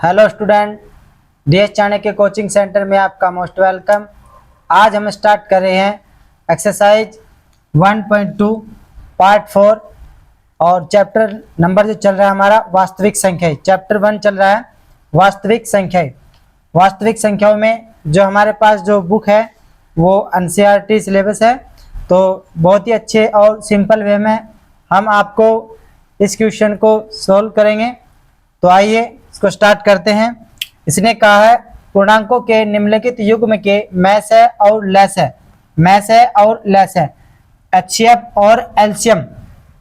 Hello student, DS Chanakya coaching centre में आपका most welcome. आज हम स्टार्ट कर रहे हैं एक्सरसाइज 1.2 पार्ट 4 और चैप्टर नंबर जो चल रहा है हमारा वास्तविक संख्या। चैप्टर 1 चल रहा है वास्तविक संख्या। वास्तविक संख्याओं में जो हमारे पास जो बुक है वो एनसीईआरटी सिलेबस है, तो बहुत ही अच्छे और सिंपल वे में हम आपको इस क्वेश्चन को सॉल्व करेंगे। तो आइए इसको स्टार्ट करते हैं। इसने कहा है पूर्णांकों के निम्नलिखित युग्म के मैस है और लेस है, मैस है और लेस है, एचसीएफ और एलसीएम,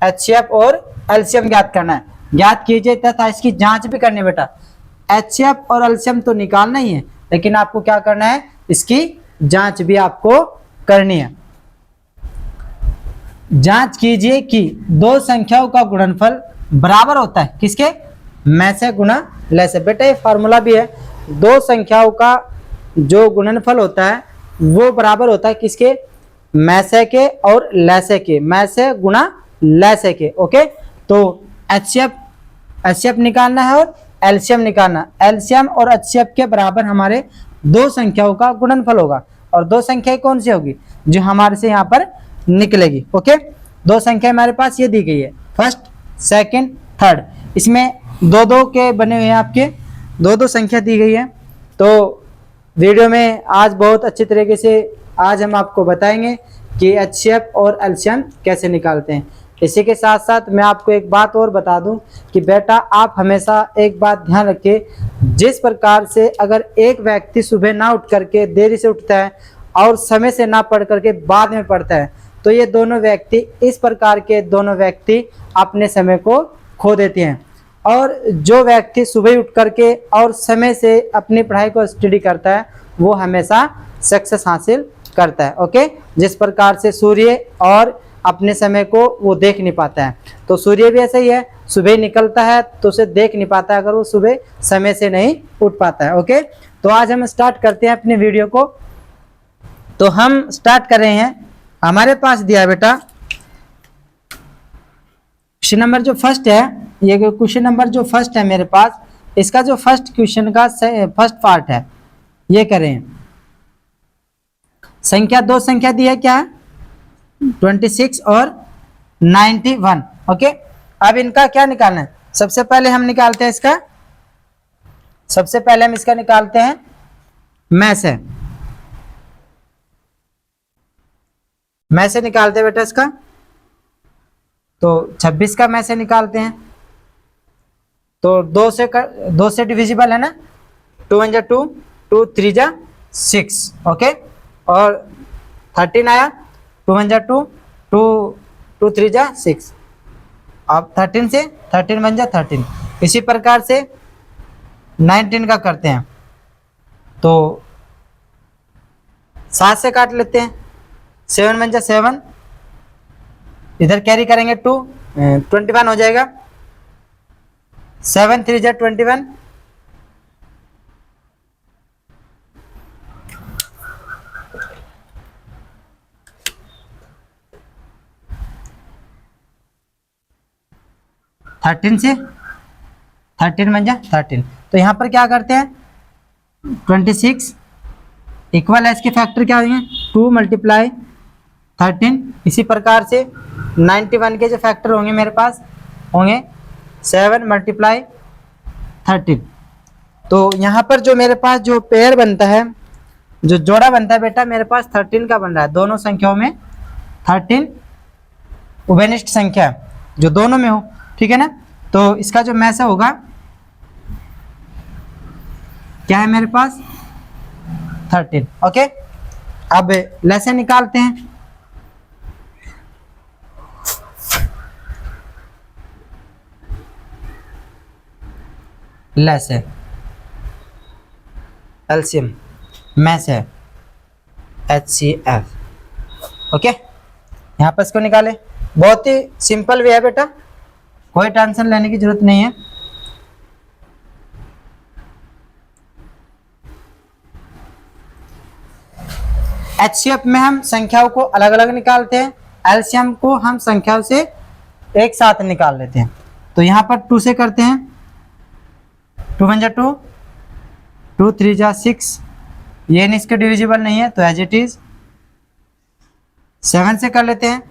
एचसीएफ और एलसीएम ज्ञात करना है। ज्ञात कीजिए तथा इसकी जांच भी करनी बेटा। एचसीएफ और एलसीएम तो निकालना ही है, लेकिन आपको क्या करना है, इसकी जांच भी आपको करनी है। जांच कीजिए कि दो संख्याओं का गुणनफल बराबर होता है किसके, मैस है गुणा लेस है। बेटा ये फार्मूला भी है, दो संख्याओं का जो गुणनफल होता है वो बराबर होता है किसके, मैस है के और लेस है के, मैस है गुणा लेस है के। ओके, तो एचसीएफ निकालना है और एलसीएम निकालना। एलसीएम और एचसीएफ के बराबर हमारे दो संख्याओं का गुणनफल होगा, और दो संख्याएं कौन सी होगी, जो हमारे से यहाँ पर निकलेगी। ओके, दो संख्या हमारे पास ये दी गई है, फर्स्ट सेकंड थर्ड। इसमें दो दो के बने हुए हैं, आपके दो दो संख्या दी गई है। तो वीडियो में आज बहुत अच्छी तरीके से आज हम आपको बताएंगे कि एचसीएफ और एलसीएम कैसे निकालते हैं। इसी के साथ साथ मैं आपको एक बात और बता दूं कि बेटा आप हमेशा एक बात ध्यान रखिए, जिस प्रकार से अगर एक व्यक्ति सुबह ना उठ करके देरी से उठता है और समय से ना पढ़ करके बाद में पढ़ता है, तो ये दोनों व्यक्ति इस प्रकार के दोनों व्यक्ति अपने समय को खो देते हैं। और जो व्यक्ति सुबह उठ करके और समय से अपनी पढ़ाई को स्टडी करता है वो हमेशा सक्सेस हासिल करता है। ओके, जिस प्रकार से सूर्य और अपने समय को वो देख नहीं पाता है, तो सूर्य भी ऐसा ही है, सुबह निकलता है तो उसे देख नहीं पाता है अगर वो सुबह समय से नहीं उठ पाता है। ओके, तो आज हम स्टार्ट करते हैं अपनी वीडियो को। तो हम स्टार्ट कर रहे हैं, हमारे पास दिया बेटा क्वेश्चन नंबर जो फर्स्ट है, ये क्वेश्चन नंबर जो फर्स्ट है मेरे पास, इसका जो फर्स्ट क्वेश्चन का फर्स्ट पार्ट है ये करें। संख्या दो संख्या दी है क्या, 26 और 91। ओके, अब इनका क्या निकालना है, सबसे पहले हम निकालते हैं इसका, सबसे पहले हम इसका निकालते हैं मैस है, मैस से निकालते हैं बेटा इसका। तो 26 का मैस से निकालते हैं, तो दो से डिविजिबल है ना, 2 1 जा 2, 2 3 जा 6। ओके, और 13 आया, 2 1 जा 2, 2 3 जा 6। अब 13 से 13 1 जा 13। इसी प्रकार से 19 का करते हैं, तो 7 से काट लेते हैं, 7 1 जा 7, इधर कैरी करेंगे 2, 21 हो जाएगा, 7 3 जा 21, थर्टीन से 13 बन जा 13। तो यहाँ पर क्या करते हैं, 26 इक्वल है, इसके फैक्टर क्या होंगे, 2 मल्टीप्लाई 13। इसी प्रकार से 91 के जो फैक्टर होंगे मेरे पास होंगे 7 मल्टीप्लाई 13। तो यहाँ पर जो मेरे पास जो पेयर बनता है, जो जोड़ा बनता है बेटा, मेरे पास 13 का बन रहा है। दोनों संख्याओं में 13 उभयनिष्ठ संख्या है, जो दोनों में हो, ठीक है ना। तो इसका जो मैस होगा क्या है मेरे पास, 13। ओके, अब लेस निकालते हैं। लेस है, एलसीएम, मैस है एचसीएफ। ओके, यहाँ पर इसको निकाले, बहुत ही सिंपल वे है बेटा, कोई टेंशन लेने की जरूरत नहीं है। एचसीएफ में हम संख्याओं को अलग अलग निकालते हैं, एलसीएम को हम संख्याओं से एक साथ निकाल लेते हैं। तो यहाँ पर 2 से करते हैं, 2 1 जा 2, 2 3 जा 6, ये नहीं इसके डिविजिबल नहीं है तो एज इट इज। 7 से कर लेते हैं,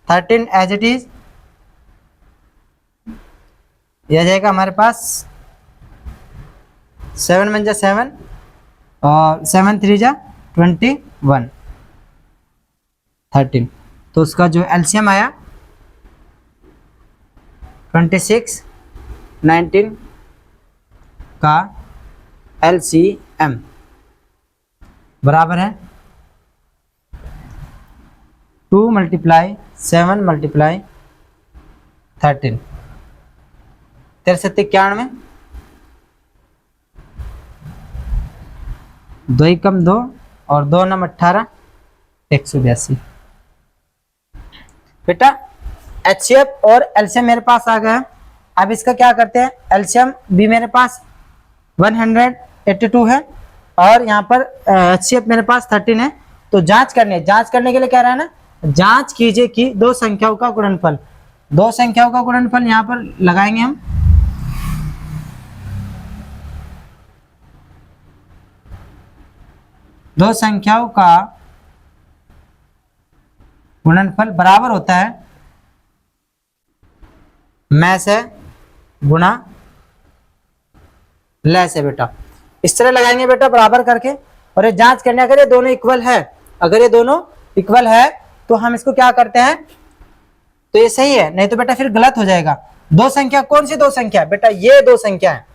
13 एज इट इज, यह जाएगा हमारे पास 7 1 जा 7 और 7 3 जा 21, 13, तो उसका जो एलसीएम आया 26 19 का एलसीएम बराबर है 2 × 7 × 13, 13 7 91, 2 × 2 और 2 9 18, 182। बेटा एचसीएफ और एलसीएम मेरे पास आ गया। अब इसका क्या करते हैं, एलसीएम भी मेरे पास 182 है और यहाँ पर एचसीएफ मेरे पास 13 है, तो जांच करनी है। जांच करने के लिए कह रहा है ना, जांच कीजिए कि दो संख्याओं का गुणनफल, दो संख्याओं का गुणनफल यहाँ पर लगाएंगे हम। दो संख्याओं का गुणनफल बराबर होता है मैं से गुणा ले से। बेटा इस तरह लगाएंगे बेटा बराबर करके, और ये जांच करने अगर ये दोनों इक्वल है, अगर ये दोनों इक्वल है तो हम इसको क्या करते हैं, तो ये सही है, नहीं तो बेटा फिर गलत हो जाएगा। दो संख्या कौन सी दो संख्या, बेटा ये दो संख्या है,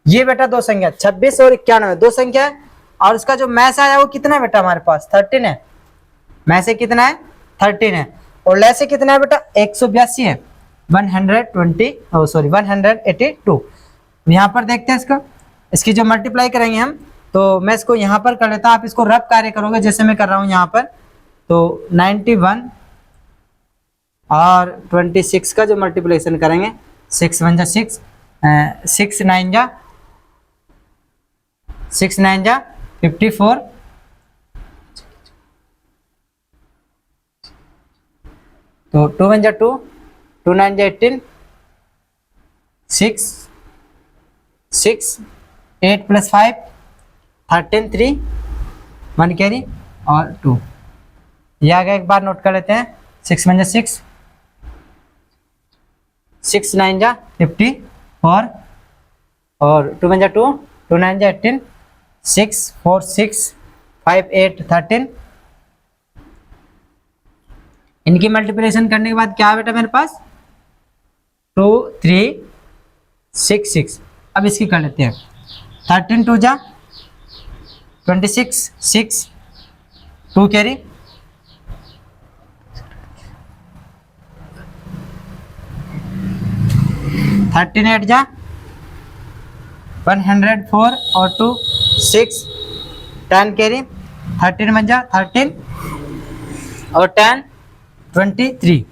ये बेटा दो संख्या 26 और 91 दो संख्या है, और उसका जो मैस आया वो कितना है बेटा हमारे पास 13 है। मैस से कितना है 13 है, और ले से कितना है बेटा 182 है, 182। यहाँ पर देखते हैं इसका, इसकी जो मल्टीप्लाई करेंगे हम, तो मैं इसको यहाँ पर कर लेता हूँ, आप इसको रफ कार्य करोगे जैसे मैं कर रहा हूँ यहाँ पर, तो 91 और 26 का जो मल्टीप्लिकेशन करेंगे 6 1 जा 6, 6 9 जा 54, तो 2 1 जा 2, 2 9 जा 18, 6 8 + 5 13 3 1 कैरी और 2, ये आ गया। एक बार नोट कर लेते हैं, 6 1 जा 6, 6 9 जा 54 और 2 1 जा 2, 2 9 जा 18, 6 4 6 5 8 13। इनकी मल्टीप्लिकेशन करने के बाद क्या है बेटा मेरे पास 2 3 6 6। अब इसकी कर लेते हैं, 13 2 जा 26, 6 2 कैरी, 13 8 जा 104 और 2 6 10 कैरी, 13 1 जा 13 और 10 23।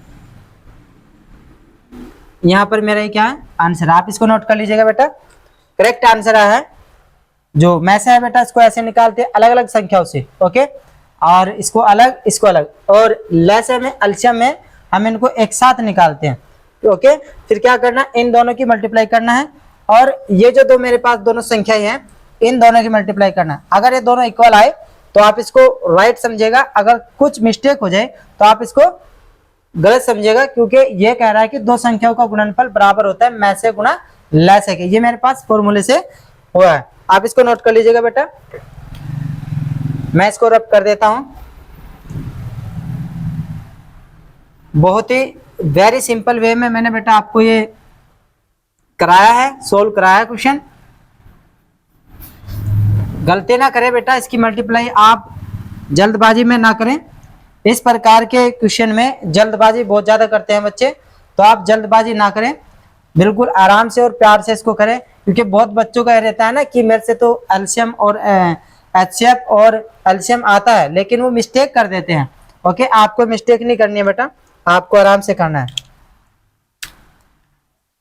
यहाँ पर मेरा क्या है आंसर, आप इसको नोट कर लीजिएगा बेटा। करेक्ट आंसर है जो मैसे है बेटा, इसको ऐसे निकालते हैं अलग अलग संख्याओं से, ओके, और इसको अलग इसको अलग, और लैसे में एलसीएम में हम इनको एक साथ निकालते हैं, ओके। फिर क्या करना, इन दोनों की मल्टीप्लाई करना है, और ये जो दो मेरे पास दोनों संख्याएं हैं इन दोनों की मल्टीप्लाई करना है। अगर ये दोनों इक्वल आए तो आप इसको राइट समझिएगा, अगर कुछ मिस्टेक हो जाए तो आप इसको गलत समझिएगा, क्योंकि ये कह रहा है कि दो संख्याओं का गुणनफल बराबर होता है मैं से गुणा ले से के, ये मेरे पास फॉर्मूले से हुआ है। आप इसको नोट कर लीजिएगा बेटा, मैं इसको रब कर देता हूं। बहुत ही वेरी सिंपल वे में मैंने बेटा आपको ये कराया है, सोल्व कराया है क्वेश्चन। गलती ना करें बेटा, इसकी मल्टीप्लाई आप जल्दबाजी में ना करें। इस प्रकार के क्वेश्चन में जल्दबाजी बहुत ज्यादा करते हैं बच्चे, तो आप जल्दबाजी ना करें, बिल्कुल आराम से और प्यार से इसको करें, क्योंकि बहुत बच्चों का रहता है ना कि मेरे से तो एलसीएम और एचसीएफ और एलसीएम आता है, लेकिन वो मिस्टेक कर देते हैं, ओके। आपको मिस्टेक नहीं करनी है बेटा, आपको आराम से करना है।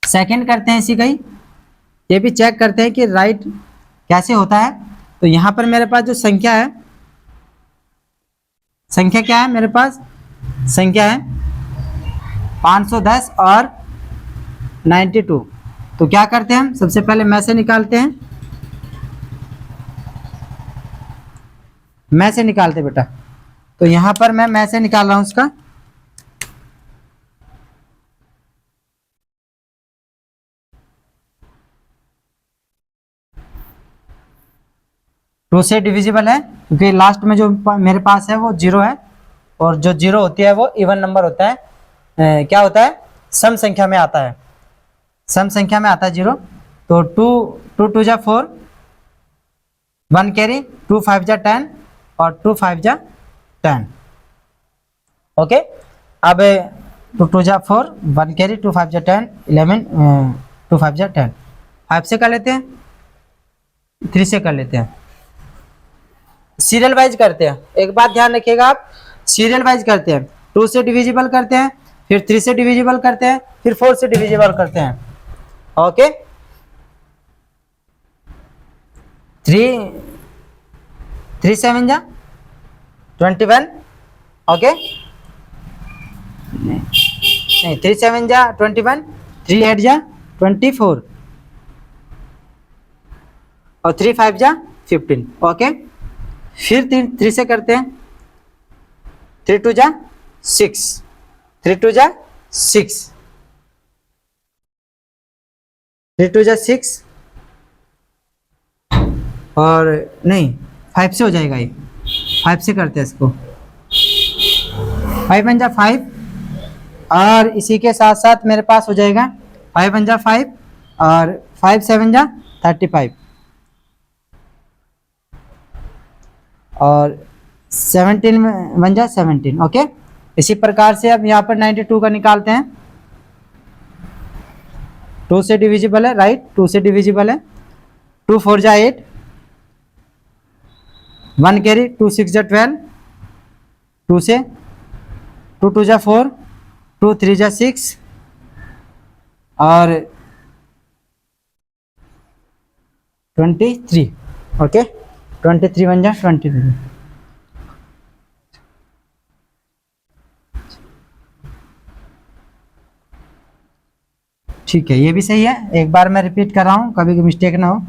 सेकंड करते हैं इसी का ही, ये भी चेक करते हैं कि राइट कैसे होता है। तो यहाँ पर मेरे पास जो संख्या है, संख्या क्या है मेरे पास, संख्या है 510 और 92, तो क्या करते हैं हम, सबसे पहले में से निकालते हैं, में से निकालते बेटा। तो यहां पर मैं में से निकाल रहा हूं उसका। टू से डिविजिबल है क्योंकि लास्ट में जो मेरे पास है वो 0 है, और जो 0 होती है वो इवन नंबर होता है, क्या होता है, सम संख्या में आता है, सम संख्या में आता है 0। तो 2 2 जा 4, 1 कैरी, 2 5 जा 10 और 2 5 जा 10। ओके, अब 2 2 जा 4, 1 कैरी, 2 5 जा 10, 11, 2 5 जा 10। 5 से कर लेते हैं, 3 से कर लेते हैं, सीरियल वाइज करते हैं। एक बात ध्यान रखिएगा आप, सीरियल वाइज करते हैं। 2 से डिविजिबल करते हैं, फिर 3 से डिविजिबल करते हैं, फिर 4 से डिविजिबल करते हैं। ओके, 3 7 जा 21। ओके, नहीं 3 7 जा 21, 3 8 जा 24 और 3 5 जा 15। ओके, फिर 3 से करते हैं, 3 2 जा 6, 3 2 जा 6, 3 2 जा 6, और नहीं 5 से हो जाएगा ये, 5 से करते हैं इसको। 5 1 जा 5, और इसी के साथ साथ मेरे पास हो जाएगा 5 1 जा 5 और 5 7 जा 35 और 17 1 जा 17। ओके, इसी प्रकार से अब यहाँ पर 92 का निकालते हैं। 2 से डिविजिबल है, राइट, 2 से डिविजिबल है। 2 4 जा 8, 1 कैरी, 2 6 जा 12, 2 से 2 2 जा 4, 2 3 जा 6 और 23। ओके, 23 1 जा 23। ठीक है, ये भी सही है। एक बार मैं रिपीट कर रहा हूं, कभी मिस्टेक ना हो।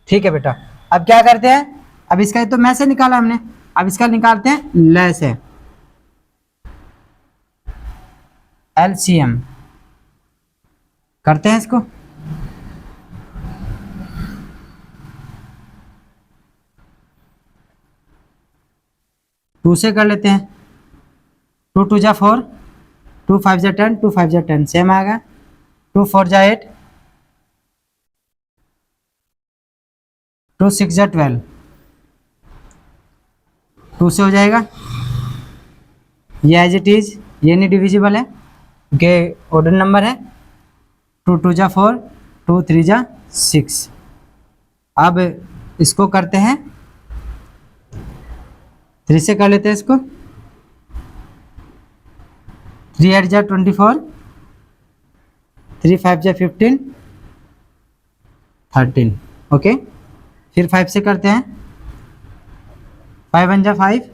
ठीक है बेटा, अब क्या करते हैं, अब इसका तो में से निकाला हमने, अब इसका निकालते हैं ले से, LCM करते हैं इसको। टू से कर लेते हैं, 2 2 जा 4, 2 5 जा 10, 2 5 जा 10 सेम आएगा। 2 4 जा 8, 2 6 जा 12, 2 से हो जाएगा। ये एज इट इज, ये नहीं डिविजिबल है क्योंकि ऑर्डर नंबर है। 2 2 जा 4, 2 3 जा 6। अब इसको करते हैं, 3 से कर लेते हैं इसको। 3 8 जा 24, 3 5 जा 15, 13। ओके, फिर 5 से करते हैं, 5 1 जा 5,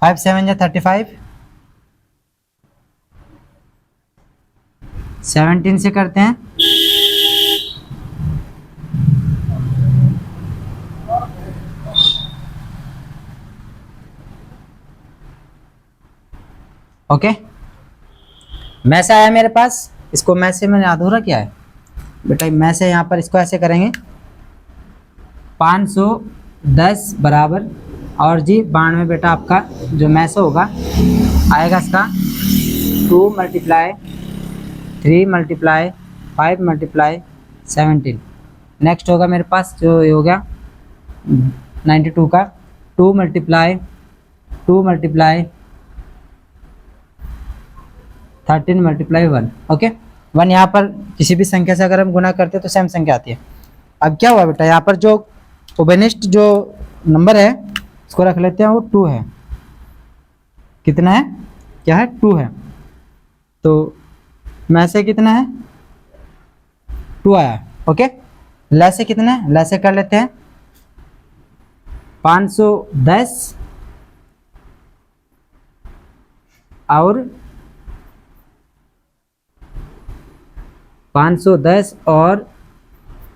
5 7 जा 35, 17 से करते हैं, ओके। में से आया मेरे पास, इसको में से मैंने अधूरा किया है बेटा, में से यहाँ पर इसको ऐसे करेंगे, 510 बराबर, और जी 92 बेटा आपका जो में से होगा आएगा इसका 2 मल्टीप्लाई 3 मल्टीप्लाई 5 मल्टीप्लाई 17। नेक्स्ट होगा मेरे पास जो ये हो गया 92 का 2 मल्टीप्लाई 13 मल्टीप्लाई 1। ओके, 1 यहाँ पर किसी भी संख्या से अगर हम गुना करते हैं तो सेम संख्या आती है। अब क्या हुआ बेटा, यहाँ पर जो ओबेनिस्ट जो नंबर है इसको रख लेते हैं, वो 2 है। कितना है, क्या है, 2 है। तो में से कितना है, 2 आया। ओके, ले से कितना है, ले से कर लेते हैं, 510 और 510 और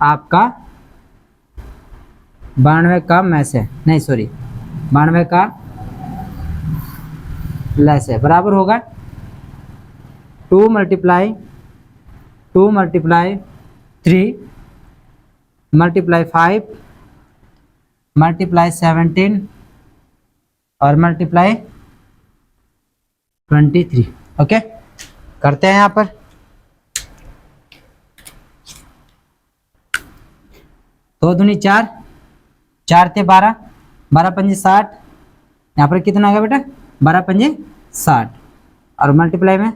आपका 92 का मैस है, नहीं सॉरी 92 का लेस है, बराबर होगा 2 मल्टीप्लाई 3 मल्टीप्लाई 5 मल्टीप्लाई 17 और मल्टीप्लाई 23। ओके, करते हैं यहाँ पर। दो दूनी 4, 4 थे 12, 12 पंजे 60, यहाँ पर कितना आ गया बेटा 12 पंजे 60 और मल्टीप्लाई में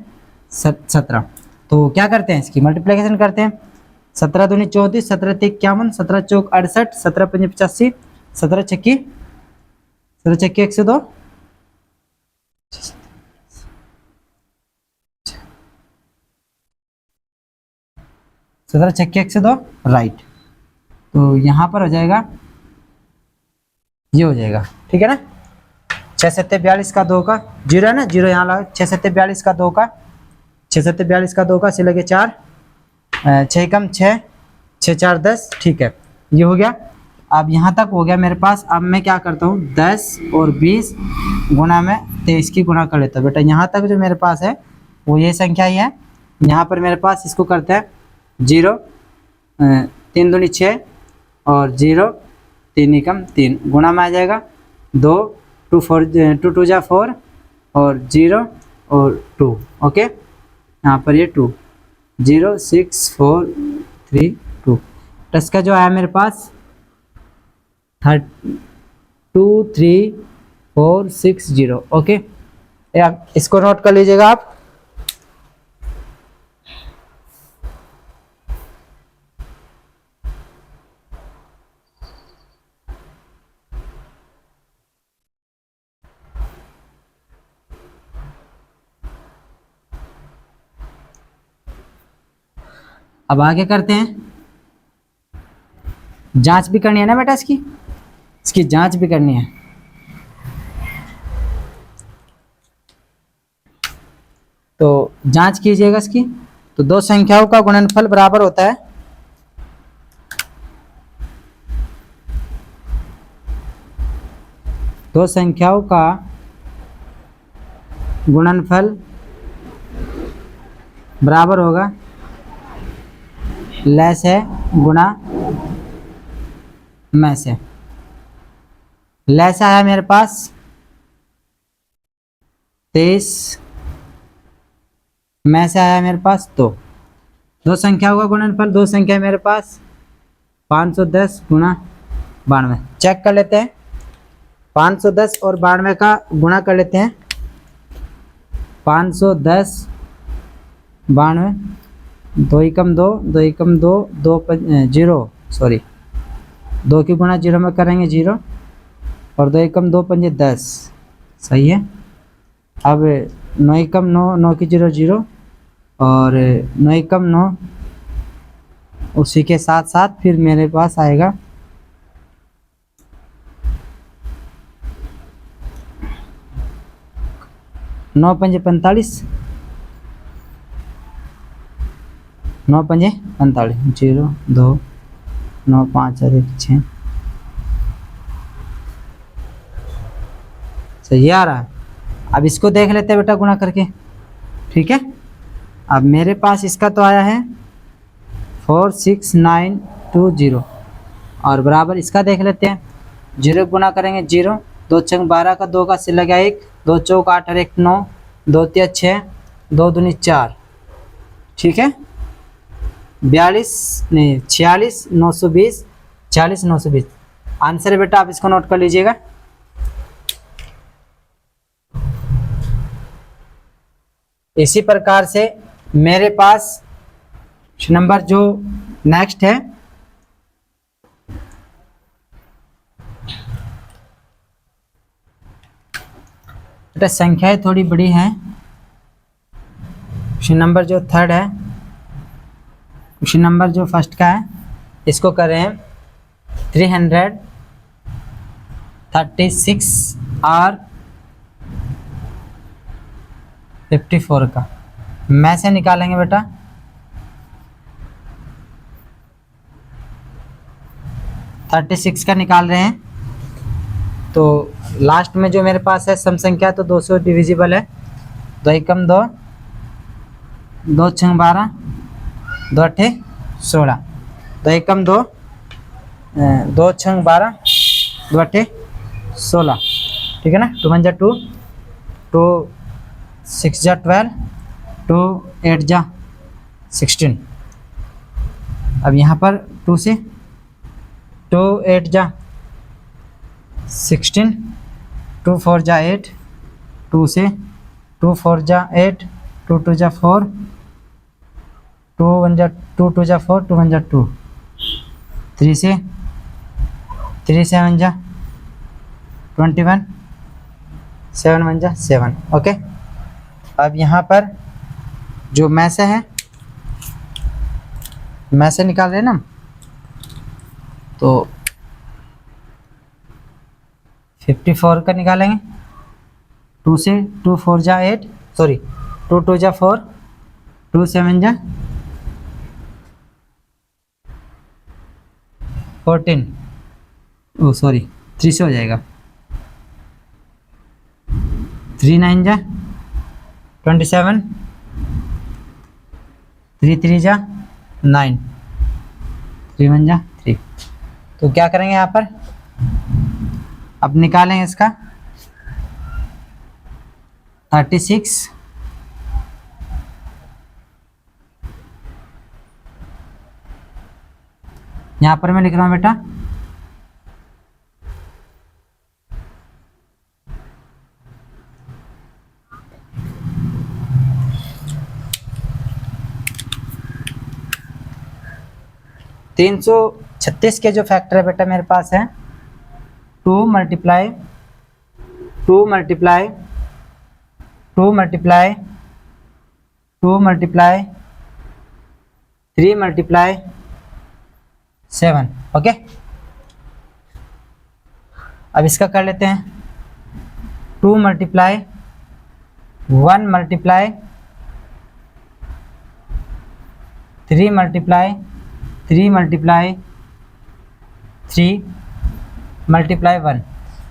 17। तो क्या करते हैं, इसकी मल्टीप्लिकेशन करते हैं। 17 दूनी 34, 17 × 51, 17 × 4 68, 17 पंजे 85, 17 छक्की 102, 17 छक्की 102 राइट। तो यहाँ पर हो जाएगा, ये हो जाएगा, ठीक है ना। 6 7 42 का 2 का 0 है ना, 0 यहाँ लगा। 6 7 42 का 2 का 6 7 42 का 2 का से लगे 4, 6 कम 6, 6 4 10, ठीक है, ये हो गया। अब यहाँ तक हो गया मेरे पास। अब मैं क्या करता हूँ 10 और 20 गुना में 23 की गुना कर लेता हूँ बेटा। यहाँ तक जो मेरे पास है वो ये संख्या ही है। यहाँ पर मेरे पास इसको करते हैं 0 3 दूनी 6 और 0 3 एकम 3 गुना में आ जाएगा 2 2 2 जा 4 और 0 और 2। ओके, यहाँ पर ये 2 0 6 4 3 2 प्लस का जो आया मेरे पास 2 3 4 6 0। ओके, इसको नोट कर लीजिएगा आप। अब आगे करते हैं, जांच भी करनी है ना बेटा, इसकी जांच भी करनी है। तो जांच कीजिएगा इसकी। तो दो संख्याओं का गुणनफल बराबर होता है दो संख्याओं का गुणनफल बराबर होगा लेस है गुना में से। लेस है मेरे पास 23, में से आया मेरे पास 2। दो संख्याओं का गुणनफल, दो संख्या मेरे पास 510 गुना 92। चेक कर लेते हैं, 510 और 92 का गुणा कर लेते हैं। 510 92, 2 एकम 2, 2 एकम 2, 2 0 सॉरी 2 की गुणा 0 में करेंगे 0 और 2 एकम 2 पंजे 10, सही है। अब 9 एकम 9, 9 की 0 0 और 9 एकम 9, उसी के साथ साथ फिर मेरे पास आएगा 9 पंजे 45, 9 पंजे 45, 0 2 9 5 और 1 6, सही आ रहा है। अब इसको देख लेते हैं बेटा गुणा करके, ठीक है। अब मेरे पास इसका तो आया है 46920 और बराबर इसका देख लेते हैं। 0 गुणा करेंगे 0, 2 छंग 12 का 2 का सिल लगा 1, 2 चौक 8 और 1 9, 2 तिया 6, 2 दूनी 4, ठीक है। 42 नहीं 46 920, 46 920 आंसर है बेटा। आप इसको नोट कर लीजिएगा। इसी प्रकार से मेरे पास नंबर जो नेक्स्ट है बेटा, संख्याएं थोड़ी बड़ी हैं। नंबर जो थर्ड है, क्वेश्चन नंबर जो फर्स्ट का है, इसको कर रहे हैं 36 और 54 का में से निकालेंगे बेटा। 36 का निकाल रहे हैं तो लास्ट में जो मेरे पास है सम संख्या तो 200 डिविजिबल है। 2 एकम 2, 2 छंग 12, 2 अठे 16, 2 एकम 2, 2 छंग 12, 2 अठे 16, ठीक है ना। 2 1 जा 2, 2 6 जा 12, 2 8 जा 16। अब यहाँ पर 2 से 2 8 जा 16, 2 4 जा 8, 2 से 2 4 जा 8, 2 2 जा 4, 2 1 जा 2 2 जा 4, 2 1 जा 2, 3 से 3 7 जा 21, 7 1 जा 7। ओके, अब यहाँ पर जो में से है में से निकाल रहे हैं ना, तो 54 का निकालेंगे। 2 से 2 4 जा 8, सॉरी 2 2 जा 4, 2 7 जा 14, ओ सॉरी 3 से हो जाएगा। 3 9 जा 27, 3 3 जा 9, 3 1 जा 3। तो क्या करेंगे यहाँ पर, अब निकालेंगे इसका 36 यहाँ पर मैं लिख रहा हूँ बेटा 336 के जो फैक्टर है बेटा मेरे पास है 2 multiply 2 multiply 2 multiply 2 multiply 3 multiply 7। Okay, अब इसका कर लेते हैं 2 multiply 1 multiply 3 multiply 3 multiply 3 multiply 1।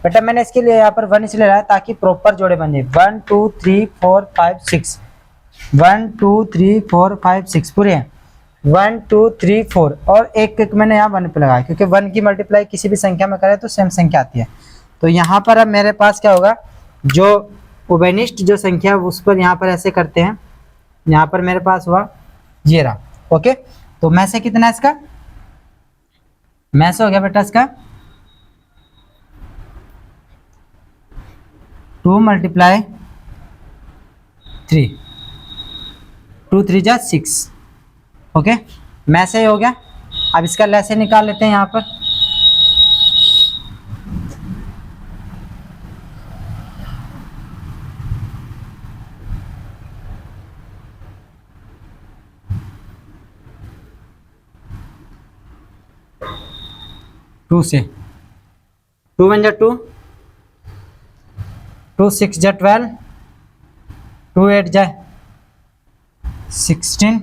बेटा मैंने इसके लिए यहाँ पर 1 इसलिए लाया ताकि प्रॉपर जोड़े बन जाए। 1 2 3 4 5 6, 1 2 3 4 5 6 पूरे हैं। 1 2 3 4 और एक एक मैंने यहाँ 1 पे लगाया क्योंकि 1 की मल्टीप्लाई किसी भी संख्या में करें तो सेम संख्या आती है। तो यहाँ पर अब मेरे पास क्या होगा, जो उभयनिष्ठ जो संख्या उस पर यहाँ पर ऐसे करते हैं। यहाँ पर मेरे पास हुआ ये रहा। ओके, तो में से कितना है इसका, में से हो गया बेटा इसका 2 मल्टीप्लाई 3, 2 3 जा 6। ओके, में से हो गया। अब इसका लैसे निकाल लेते हैं यहाँ पर। टू से 2 1 जा 2, 2 6 जा 12, 2 8 जा 16,